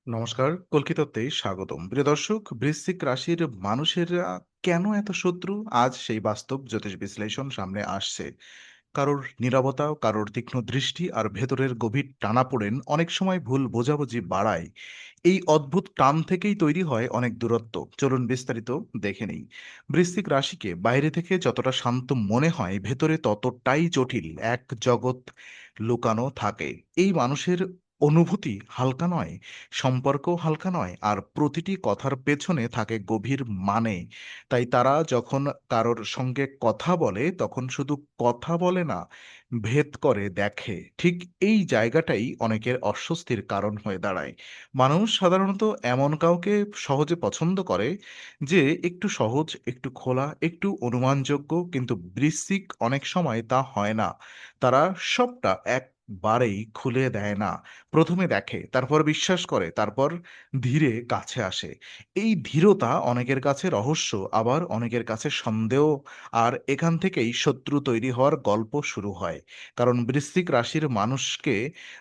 নমস্কার, কল্কিতাতে স্বাগতম। প্রিয় দর্শক, বৃশ্চিক রাশির মানুষেরা কেন এত শত্রু? আজ সেই বাস্তব জ্যোতিষ বিশ্লেষণ সামনে আসছে। কারোর নীরবতা, কারোর তীক্ষ্ণ দৃষ্টি আর ভেতরের গভীর টানাপোড়েন অনেক সময় ভুল বোঝাবুঝি বাড়ায়। এই অদ্ভুত টান থেকেই তৈরি হয় অনেক দূরত্ব। চলুন বিস্তারিত দেখে নেই। বৃশ্চিক রাশিকে বাইরে থেকে যতটা শান্ত মনে হয়, ভেতরে ততটাই জটিল এক জগৎ লুকানো থাকে। এই মানুষের অনুভূতি হালকা নয়, সম্পর্কও হালকা নয়, আর প্রতিটি কথার পেছনে থাকে গভীর মানে। তাই তারা যখন কারোর সঙ্গে কথা বলে, তখন শুধু কথা বলে না, ভেদ করে দেখে। ঠিক এই জায়গাটাই অনেকের অস্বস্তির কারণ হয়ে দাঁড়ায়। মানুষ সাধারণত এমন কাউকে সহজে পছন্দ করে যে একটু সহজ, একটু খোলা, একটু অনুমানযোগ্য। কিন্তু বৃশ্চিক অনেক সময় তা হয় না। তারা সবটা একবারেই খুলে দেয় না। প্রথমে দেখে, তারপর বিশ্বাস করে, তারপর ধীরে কাছে আসে। এই ধীরতা অনেকের কাছে রহস্য, আবার অনেকের কাছে সন্দেহ। আর এখান থেকেই শত্রু তৈরি হওয়ার গল্প শুরু হয়। কারণ বৃশ্চিক রাশির মানুষকে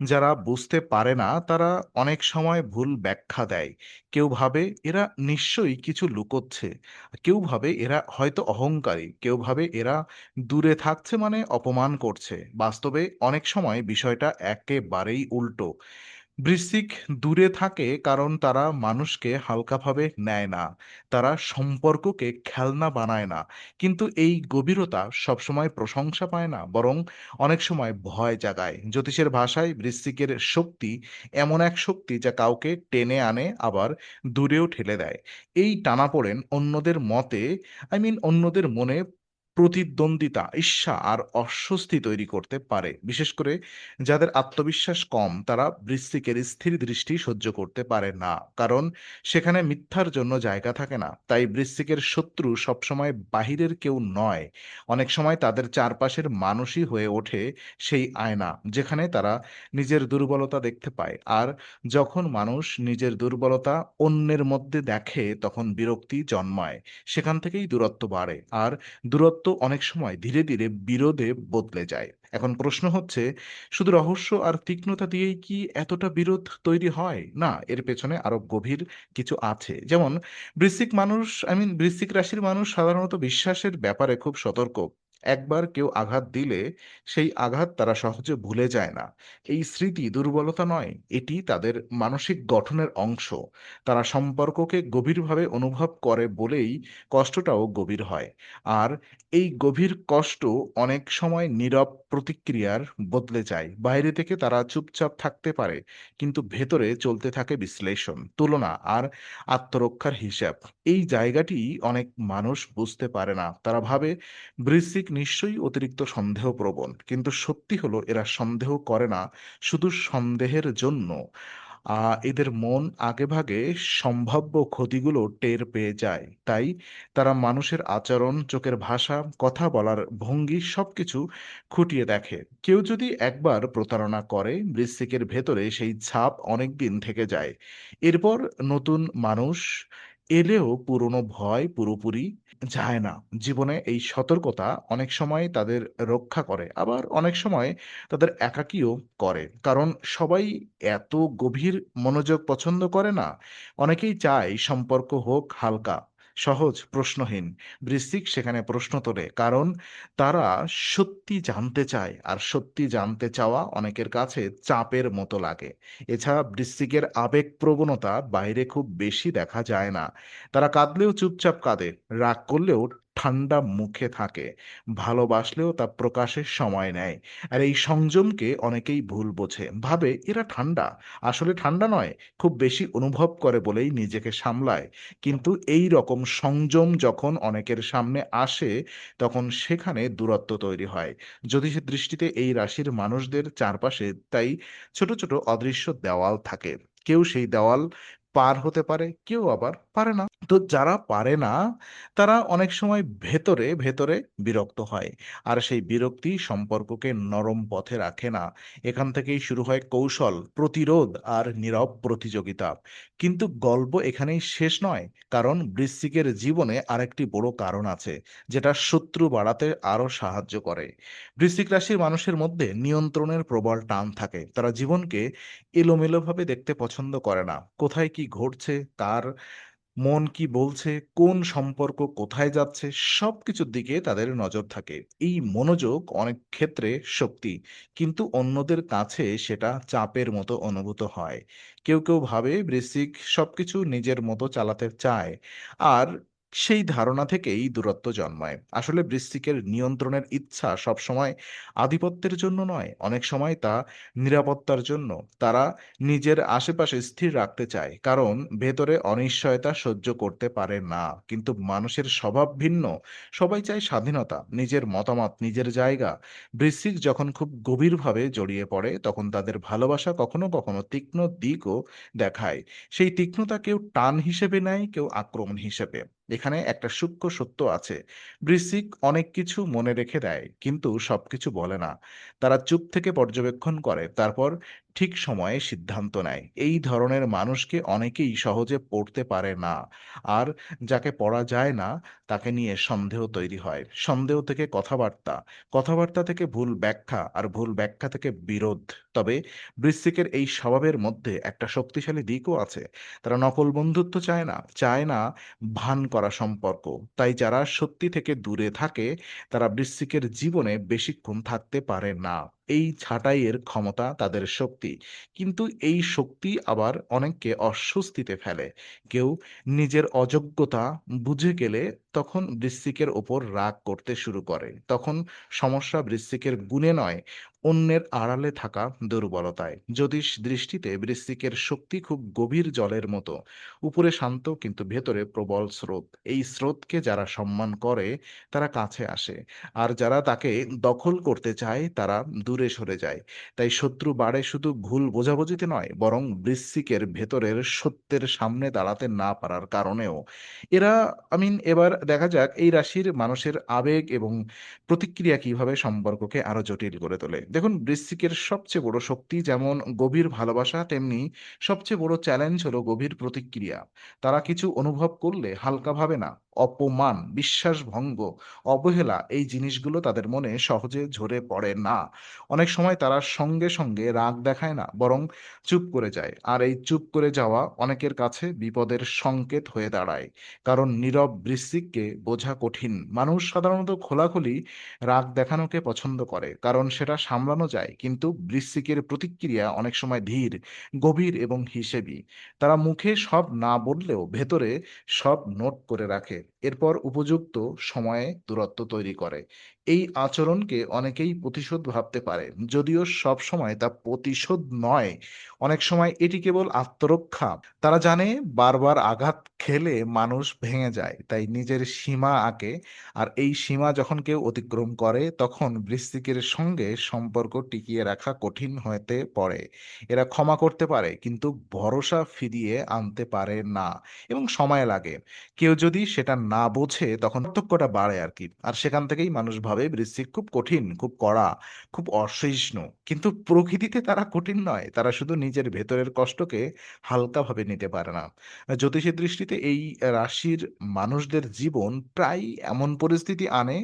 যারা বুঝতে পারে না, তারা অনেক সময় ভুল ব্যাখ্যা দেয়। কেউ ভাবে এরা নিশ্চয়ই কিছু লুকোচ্ছে, কেউ ভাবে এরা হয়তো অহংকারী, কেউ ভাবে এরা দূরে থাকছে মানে অপমান করছে। বাস্তবে অনেক সময় বিষয়টা একেবারেই উল্টো। বৃশ্চিক দূরে থাকে কারণ তারা মানুষকে হালকাভাবে নেয় না। তারা সম্পর্ককে খেলনা বানায় না। কিন্তু এই গভীরতা সবসময় প্রশংসা পায় না, বরং অনেক সময় ভয় জাগায়। জ্যোতিষের ভাষায় বৃশ্চিকের শক্তি এমন এক শক্তি যা কাউকে টেনে আনে, আবার দূরেও ঠেলে দেয়। এই টানাপোড়েন অন্যদের মতে, অন্যদের মনে প্রতিদ্বন্দ্বিতা, ঈর্ষা আর অস্বস্তি তৈরি করতে পারে। বিশেষ করে যাদের আত্মবিশ্বাস কম, তারা বৃশ্চিকের স্থির দৃষ্টি সহ্য করতে পারে না। কারণ সেখানে মিথ্যার জন্য জায়গা থাকে না। তাই বৃশ্চিকের শত্রু সবসময় বাহিরের কেউ নয়। অনেক সময় তাদের চারপাশের মানুষই হয়ে ওঠে সেই আয়না, যেখানে তারা নিজের দুর্বলতা দেখতে পায়। আর যখন মানুষ নিজের দুর্বলতা অন্যের মধ্যে দেখে, তখন বিরক্তি জন্মায়। সেখান থেকেই দূরত্ব বাড়ে। আর দূরত্ব অনেক সময় ধীরে ধীরে বিরোধে বদলে যায়। এখন প্রশ্ন হচ্ছে, শুধু রহস্য আর তীক্ষ্ণতা দিয়েই কি এতটা বিরোধ তৈরি হয়? না, এর পেছনে আরো গভীর কিছু আছে। যেমন বৃশ্চিক রাশির মানুষ সাধারণত বিশ্বাসের ব্যাপারে খুব সতর্ক। একবার কেউ আঘাত দিলে সেই আঘাত তারা সহজে ভুলে যায় না। এই স্মৃতি দুর্বলতা নয়, এটি তাদের মানসিক গঠনের অংশ। তারা সম্পর্ককে গভীরভাবে অনুভব করে বলেই কষ্টটাও গভীর হয়। আর এই গভীর কষ্ট অনেক সময় নীরব প্রতিক্রিয়ার বদলে যায়। বাইরে থেকে তারা চুপচাপ থাকতে পারে, কিন্তু ভেতরে চলতে থাকে বিশ্লেষণ, তুলনা আর আত্মরক্ষার হিসাব। এই জায়গাটি অনেক মানুষ বুঝতে পারে না। তারা ভাবে বৃশ্চিক নিশ্চয়ই অতিরিক্ত সন্দেহপ্রবণ, কিন্তু সত্যি হলো এরা সন্দেহ করে না শুধু সন্দেহের জন্য। এদের মন আগেভাগে সম্ভাব্য ক্ষতিগুলো টের পেয়ে যায়। তাই তারা মানুষের আচরণ, চোখের ভাষা, কথা বলার ভঙ্গি সবকিছু খুঁটিয়ে দেখে। কেউ যদি একবার প্রতারণা করে, বৃশ্চিকের ভেতরে সেই ছাপ অনেকদিন থেকে যায়। এরপর নতুন মানুষ এলেও পুরনো ভয় পুরোপুরি যায় না। জীবনে এই সতর্কতা অনেক সময় তাদের রক্ষা করে, আবার অনেক সময় তাদের একাকীও করে। কারণ সবাই এত গভীর মনোযোগ পছন্দ করে না। অনেকেই চায় সম্পর্ক হোক হালকা, সহজ, প্রশ্নহীন। বৃশ্চিক সেখানে প্রশ্ন তোলে, কারণ তারা সত্যি জানতে চায়, আর সত্যি জানতে চাওয়া অনেকের কাছে চাপের মতো লাগে। এছাড়া বৃশ্চিকের আবেগপ্রবণতা বাইরে খুব বেশি দেখা যায় না। তারা কাঁদলেও চুপচাপ কাঁদে, রাগ করলেও ঠান্ডা মুখে থাকে, ভালোবাসলেও তা প্রকাশের সময় নেয়। আর এই সংযমকে অনেকেই ভুল বোঝে, ভাবে এরা ঠান্ডা। আসলে ঠান্ডা নয়, খুব বেশি অনুভব করে বলেই নিজেকে সামলায়। কিন্তু এই রকম সংযম যখন অনেকের সামনে আসে, তখন সেখানে দূরত্ব তৈরি হয়। জ্যোতিষের দৃষ্টিতে এই রাশির মানুষদের চারপাশে তাই ছোট ছোট অদৃশ্য দেওয়াল থাকে। কেউ সেই দেওয়াল পার হতে পারে, কেউ আবার পারে না। তো যারা পারে না তারা অনেক সময় ভেতরে বিরক্ত হয়। আর সেই বিরক্তি সম্পর্ককে নরম পথে রাখে না। এখান থেকেই শুরু হয় কৌশল, প্রতিরোধ আর নীরব প্রতিযোগিতা। কিন্তু গল্প এখানেই শেষ নয়। কারণ বৃশ্চিকের জীবনে আরেকটি বড় কারণ আছে, যেটা শত্রু বাড়াতে আরো সাহায্য করে। বৃশ্চিক রাশির মানুষের মধ্যে নিয়ন্ত্রণের প্রবল টান থাকে। তারা জীবনকে এলোমেলোভাবে দেখতে পছন্দ করে না। কোথায় কি ঘটছে, কার মন কি বলছে, কোন সম্পর্ক কোথায় যাচ্ছে, সবকিছুর দিকে তাদের নজর থাকে। এই মনোযোগ অনেক ক্ষেত্রে শক্তি, কিন্তু অন্যদের কাছে সেটা চাপের মতো অনুভূত হয়। কেউ ভাবে বৃশ্চিক সবকিছু নিজের মতো চালাতে চায়, আর সেই ধারণা থেকেই দূরত্ব জন্মায়। আসলে বৃশ্চিকের নিয়ন্ত্রণের ইচ্ছা সবসময় আধিপত্যের জন্য নয়, অনেক সময় তা নিরাপত্তার জন্য। তারা নিজের আশেপাশে স্থির রাখতে চায়, কারণ ভেতরে অনিশ্চয়তা সহ্য করতে পারে না। কিন্তু মানুষের স্বভাব ভিন্ন। সবাই চায় স্বাধীনতা, নিজের মতামত, নিজের জায়গা। বৃশ্চিক যখন খুব গভীরভাবে জড়িয়ে পড়ে, তখন তাদের ভালোবাসা কখনো তীক্ষ্ণ দিকও দেখায়। সেই তীক্ষ্ণতা কেউ টান হিসেবে নেয়, কেউ আক্রমণ হিসেবে। এখানে একটা সূক্ষ্ম সত্য আছে। বৃশ্চিক অনেক কিছু মনে রেখে দেয়, কিন্তু সবকিছু বলে না। তারা চুপ থেকে পর্যবেক্ষণ করে, তারপর ঠিক সময়ে সিদ্ধান্ত নেয়। এই ধরনের মানুষকে অনেকেই সহজে পড়তে পারে না। আর যাকে পড়া যায় না, তাকে নিয়ে সন্দেহ তৈরি হয়। সন্দেহ থেকে কথাবার্তা, কথাবার্তা থেকে ভুল ব্যাখ্যা, আর ভুল ব্যাখ্যা থেকে বিরোধ। তবে বৃশ্চিকের এই স্বভাবের মধ্যে একটা শক্তিশালী দিকও আছে। তারা নকল বন্ধুত্ব চায় না, চায় না ভান করা সম্পর্ক। তাই যারা সত্যি থেকে দূরে থাকে, তারা বৃশ্চিকের জীবনে বেশিক্ষণ থাকতে পারে না। এই ছাঁটাইয়ের ক্ষমতা তাদের শক্তি। কিন্তু এই শক্তি আবার অনেককে অস্বস্তিতে ফেলে। কেউ নিজের অযোগ্যতা বুঝে গেলে তখন বৃশ্চিকের ওপর রাগ করতে শুরু করে। তখন সমস্যা বৃশ্চিকের গুণে নয়, অন্যের আড়ালে থাকা দুর্বলতায়। জ্যোতিষ দৃষ্টিতে বৃশ্চিকের শক্তি খুব গভীর জলের মতো। উপরে শান্ত, কিন্তু ভেতরে প্রবল স্রোত। এই স্রোতকে যারা সম্মান করে, তারা কাছে আসে। আর যারা তাকে দখল করতে চায়, তারা দূরে সরে যায়। তাই শত্রু বাড়ে শুধু ভুল বোঝাবুঝিতে নয়, বরং বৃশ্চিকের ভেতরের সত্যের সামনে দাঁড়াতে না পারার কারণেও। এরা এবার দেখা যাক এই রাশির মানুষের আবেগ এবং প্রতিক্রিয়া কিভাবে সম্পর্ককে আরো জটিল করে তোলে। দেখুন, বৃশ্চিকের সবচেয়ে বড় শক্তি যেমন গভীর ভালোবাসা, তেমনি সবচেয়ে বড় চ্যালেঞ্জ হলো গভীর প্রতিক্রিয়া। তারা কিছু অনুভব করলে হালকা ভাবে না। অপমান, বিশ্বাসভঙ্গ, অবহেলা, এই জিনিসগুলো তাদের মনে সহজে ঝরে পড়ে না। অনেক সময় তারা সঙ্গে রাগ দেখায় না, বরং চুপ করে যায়। আর এই চুপ করে যাওয়া অনেকের কাছে বিপদের সংকেত হয়ে দাঁড়ায়। কারণ নীরব বৃশ্চিককে বোঝা কঠিন। মানুষ সাধারণত খোলাখুলি রাগ দেখানোকে পছন্দ করে, কারণ সেটা সামলানো যায়। কিন্তু বৃশ্চিকের প্রতিক্রিয়া অনেক সময় ধীর, গভীর এবং হিসেবি। তারা মুখে সব না বললেও ভেতরে সব নোট করে রাখে। এরপর উপযুক্ত সময়ে দূরত্ব তৈরি করে। এই আচরণকে অনেকেই প্রতিশোধ ভাবতে পারে, যদিও সব সময় তা প্রতিশোধ নয়। অনেক সময় এটি কেবল আত্মরক্ষা। তারা জানে বারবার আঘাত খেলে মানুষ ভেঙে যায়, তাই নিজের সীমা আঁকে। আর এই সীমা যখন কেউ অতিক্রম করে, তখন বৃশ্চিকের সঙ্গে সম্পর্ক টিকিয়ে রাখা কঠিন হতে পড়ে। এরা ক্ষমা করতে পারে, কিন্তু ভরসা ফিরিয়ে আনতে পারে না, এবং সময় লাগে। কেউ যদি সেটা না বোঝে, তখন পার্থক্যটা বাড়ে আর কি। আর সেখান থেকেই মানুষ ভাবে বৃশ্চিক খুব কঠিন, খুব কড়া, খুব অসহিষ্ণু। কিন্তু প্রকৃতিতে তারা কঠিন নয়, তারা শুধু নিজের ভেতরের কষ্টকে হালকাভাবে নিতে পারে না। জ্যোতিষের দৃষ্টিতে এই রাশির মানুষদের জীবন প্রায় এমন পরিস্থিতি আনে,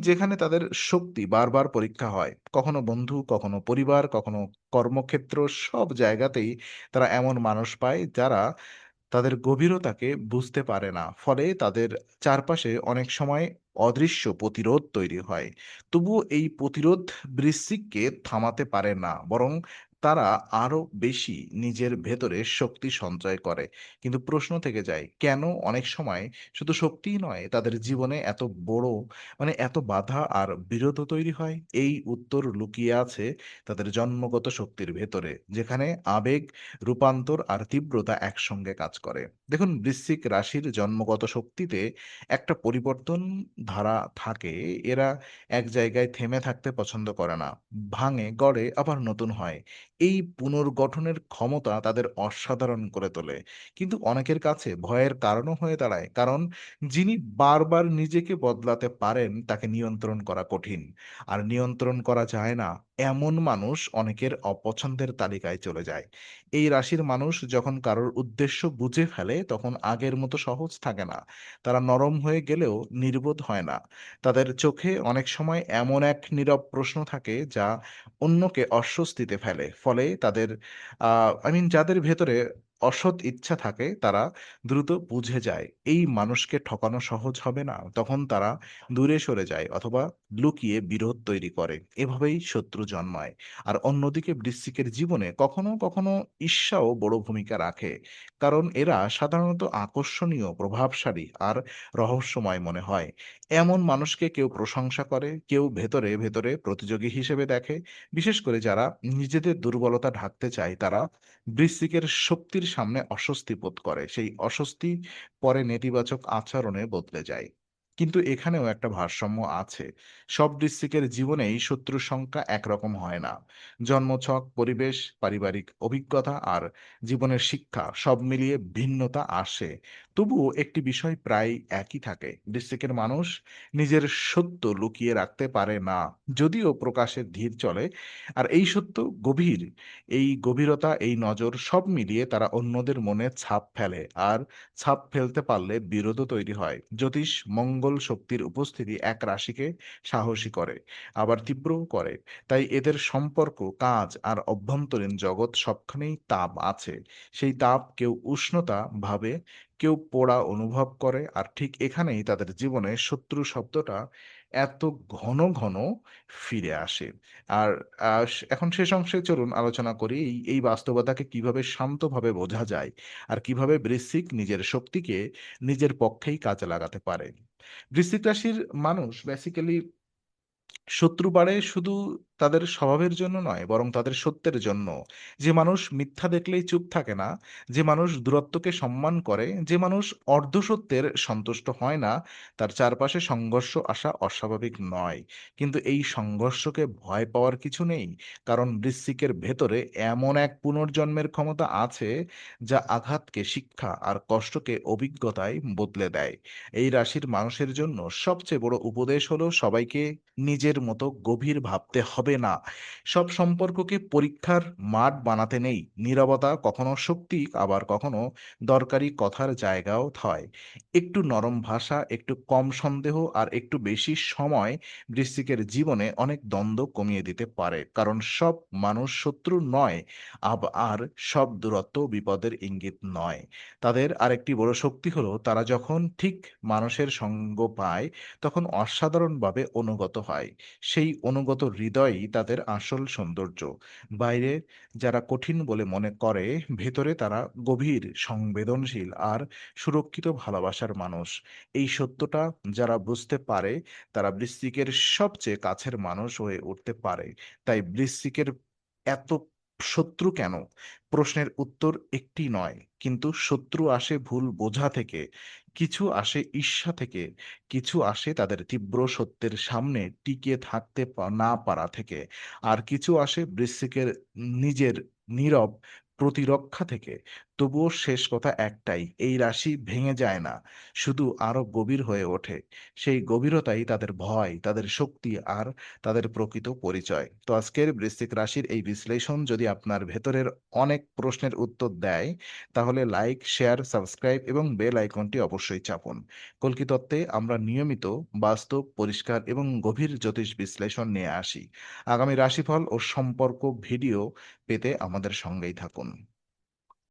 যেখানে তাদের শক্তি বারবার পরীক্ষা হয়। কখনো বন্ধু, কখনো পরিবার, কখনো কর্মক্ষেত্র, সব জায়গাতেই তারা এমন মানুষ পায় যারা তাদের গভীরতাকে বুঝতে পারে না। ফলে তাদের চারপাশে অনেক সময় অদৃশ্য প্রতিরোধ তৈরি হয়। তবুও এই প্রতিরোধ বৃশ্চিককে থামাতে পারে না, বরং তারা আরো বেশি নিজের ভেতরে শক্তি সঞ্চয় করে। কিন্তু প্রশ্ন থেকে যায়, কেন অনেক সময় শুধু শক্তিই নয়, তাদের জীবনে এত বড় এত বাধা আর বিরোধ তৈরি হয়? এই উত্তর লুকিয়ে আছে তাদের জন্মগত শক্তির ভেতরে, যেখানে আবেগ, রূপান্তর আর তীব্রতা একসঙ্গে কাজ করে। দেখুন, বৃশ্চিক রাশির জন্মগত শক্তিতে একটা পরিবর্তন ধারা থাকে। এরা এক জায়গায় থেমে থাকতে পছন্দ করে না। ভাঙে, গড়ে, আবার নতুন হয়। এই পুনর্গঠনের ক্ষমতা তাদের অসাধারণ করে তোলে। কিন্তু অনেকের কাছে ভয়ের কারণও হয়ে দাঁড়ায়। কারণ যিনি বারবার নিজেকে বদলাতে পারেন তাকে নিয়ন্ত্রণ করা কঠিন। আর নিয়ন্ত্রণ করা যায় না এমন মানুষ অনেকের অপছন্দের তালিকায় চলে যায়। এই রাশির মানুষ যখন কারোর উদ্দেশ্য বুঝে ফেলে তখন আগের মতো সহজ থাকে না। তারা নরম হয়ে গেলেও নির্বোধ হয় না। তাদের চোখে অনেক সময় এমন এক নীরব প্রশ্ন থাকে যা অন্যকে অস্বস্তিতে ফেলে। ফলে তাদের যাদের ভেতরে অসৎ ইচ্ছা থাকে তারা দ্রুত বুঝে যায় এই মানুষকে ঠকানো সহজ হবে না। তখন তারা দূরে সরে যায় অথবা লুকিয়ে বিরোধ তৈরি করে। এভাবেই শত্রু জন্মায়। আর অন্যদিকে বৃশ্চিকের জীবনে কখনো, কখনো ঈর্ষাও বড় ভূমিকা রাখে। কারণ এরা সাধারণত আকর্ষণীয়, প্রভাবশালী আর রহস্যময় মনে হয়। এমন মানুষকে কেউ প্রশংসা করে, কেউ ভেতরে, ভেতরে প্রতিযোগী হিসেবে দেখে। বিশেষ করে যারা নিজেদের দুর্বলতা ঢাকতে চায় তারা বৃশ্চিকের শক্তির সামনে অস্বস্তি বোধ করে। সেই অস্বস্তি পরে নেতিবাচক আচরণে বদলে যায়। কিন্তু এখানেও একটা ভারসাম্য আছে। সব বৃশ্চিকের জীবনেই শত্রুর সংখ্যা একরকম হয় না। জন্মছক, পরিবেশ, পারিবারিক অভিজ্ঞতা আর জীবনের শিক্ষা সব মিলিয়ে ভিন্নতা আসে। তবুও একটি বিষয় প্রায় একই থাকে। বৃশ্চিকের মানুষ নিজের সত্য লুকিয়ে রাখতে পারে না। যদিও প্রকাশের ধীর চলে। আর এই সত্য গভীর। এই গভীরতা, এই নজর সব মিলিয়ে তারা অন্যদের মনে ছাপ ফেলে। আর ছাপ ফেলতে পারলে বিরোধও তৈরি হয়। জ্যোতিষ, মঙ্গল শক্তির উপস্থিতি এক রাশিকে সাহসী করে, আবার তীব্রও করে। তাই এদের সম্পর্ক, কাজ আর অভ্যন্তরীণ জগৎ সবখানেই তাপ আছে। সেই তাপ কেউ উষ্ণতা ভাবে, কেউ পোড়া অনুভব করে। আর ঠিক এখানেই তাদের জীবনে শত্রু শব্দটা এত ঘন ঘন ফিরে আসে। আর এখন শেষ অংশে চলুন আলোচনা করি এই বাস্তবতাকে কিভাবে শান্তভাবে বোঝা যায় আর কিভাবে বৃশ্চিক নিজের শক্তিকে নিজের পক্ষেই কাজে লাগাতে পারে। বৃশ্চিক রাশির মানুষ বেসিক্যালি শত্রু বাড়ে শুধু তাদের স্বভাবের জন্য নয়, বরং তাদের সত্যের জন্য। যে মানুষ মিথ্যা দেখলেই চুপ থাকে না, যে মানুষ দূরত্বকে সম্মান করে, যে মানুষ অর্ধসত্যের সন্তুষ্ট হয় না, তার চারপাশে সংঘর্ষ আসা অস্বাভাবিক নয়। কিন্তু এই সংঘর্ষকে ভয় পাওয়ার কিছু নেই। কারণ বৃশ্চিকের ভেতরে এমন এক পুনর্জন্মের ক্ষমতা আছে যা আঘাতকে শিক্ষা আর কষ্টকে অভিজ্ঞতায় বদলে দেয়। এই রাশির মানুষের জন্য সবচেয়ে বড় উপদেশ হলো সবাইকে নিজের মতো গভীর ভাবতে হবে না। সব সম্পর্ককে পরীক্ষার মাঠ বানাতে নেই। নীরবতা কখনো শক্তি, আবার কখনো দরকারি কথার জায়গাও হয়। একটু নরম ভাষা, একটু কম সন্দেহ আর একটু বেশি সময় বৃশ্চিকের জীবনে অনেক দ্বন্দ্ব কমিয়ে দিতে পারে। কারণ সব মানুষ শত্রু নয়, আর সব দূরত্ব বিপদের ইঙ্গিত নয়। তাদের আরেকটি বড় শক্তি হলো তারা যখন ঠিক মানুষের সঙ্গ পায় তখন অসাধারণভাবে অনুগত হয়। সেই অনুগত হৃদয়ই তাদের আসল সৌন্দর্য। বাইরে যারা কঠিন বলে মনে করে, ভেতরে তারা গভীর, সংবেদনশীল আর সুরক্ষিত ভালোবাসার মানুষ। এই সত্যটা যারা বুঝতে পারে তারা বৃশ্চিকের সবচেয়ে কাছের মানুষ হয়ে উঠতে পারে। তাই বৃশ্চিকের এত শত্রু কেন? প্রশ্নের উত্তর একটি নয়, কিন্তু শত্রু আসে ভুল বোঝা থেকে, কিছু আসে ঈর্ষা থেকে, কিছু আসে তাদের তীব্র সত্যের সামনে টিকে থাকতে না পারা থেকে, আর কিছু আসে বৃশ্চিকের নিজের নীরব প্রতিরক্ষা থেকে। তবুও শেষ কথা একটাই, এই রাশি ভেঙে যায় না, শুধু আরো গভীর হয়ে ওঠে। সেই গভীরতাই তাদের ভয়, তাদের শক্তি আর তাদের প্রকৃত পরিচয়। তো আজকের বৃশ্চিক রাশির এই বিশ্লেষণ যদি আপনার ভেতরের অনেক প্রশ্নের উত্তর দেয়, তাহলে লাইক, শেয়ার, সাবস্ক্রাইব এবং বেল আইকনটি অবশ্যই চাপুন। কল্কি তত্ত্বে আমরা নিয়মিত বাস্তব, পরিষ্কার এবং গভীর জ্যোতিষ বিশ্লেষণ নিয়ে আসি। আগামী রাশিফল ও সম্পর্ক ভিডিও পেতে আমাদের সঙ্গেই থাকুন।